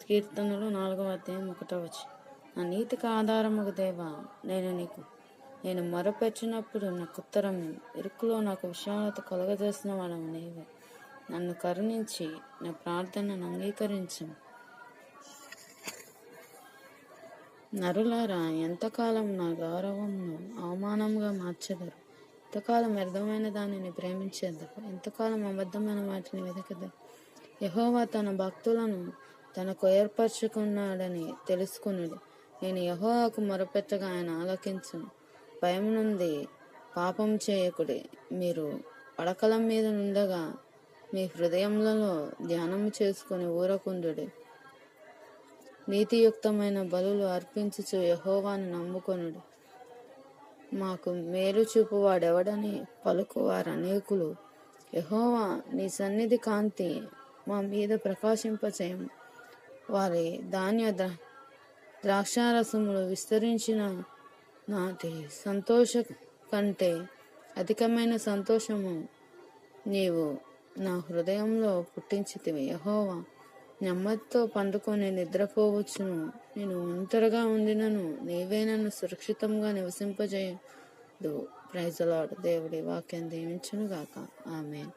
కీర్తనలు 4:1. నా నీతికి ఆధారముగు దేవా, నేను మొరపెట్టినప్పుడు నాకు ఉత్తరం, ఇరుకులో నాకు విశాలత కలుగజేసిన వాడవు నీవే. నన్ను కరుణించి నా ప్రార్థనను అంగీకరించు. నరులారా, ఎంతకాలం నా గౌరవంను అవమానంగా మార్చెదరు? ఎంతకాలం వ్యర్థమైన దానిని ప్రేమించేద్దరు? ఎంతకాలం అబద్ధమైన వాటిని వెతకదు? యెహోవా తన భక్తులను తనకు ఏర్పరచుకున్నాడని తెలుసుకునుడి. నేను యెహోవాకు మొరపెట్టగా ఆయన ఆలకించును. భయం నుండి పాపం చేయకుడి. మీరు పడకల మీద నుండగా మీ హృదయములలో ధ్యానము చేసుకుని ఊరకుండుడి. నీతియుక్తమైన బలులు అర్పించుచు యెహోవాను నమ్ముకొనుడి. మాకు మేలు చూపువాడెవడని పలుకువారు అనేకులు. యెహోవా, నీ సన్నిధి కాంతి మా మీద ప్రకాశింపచేయము. వారి ధాన్య ద్రాక్షారసములు విస్తరించిన నాటి సంతోష కంటే అధికమైన సంతోషము నీవు నా హృదయంలో పుట్టించితివి. యెహోవా, నెమ్మదితో పండుకొని నిద్రపోవచ్చును. నేను ఒంటరిగా ఉండినను నీవే నన్ను సురక్షితంగా నివసింపజేయదు. Praise the lord. దేవుడి వాక్యం దీవించును గాక. ఆమేన్.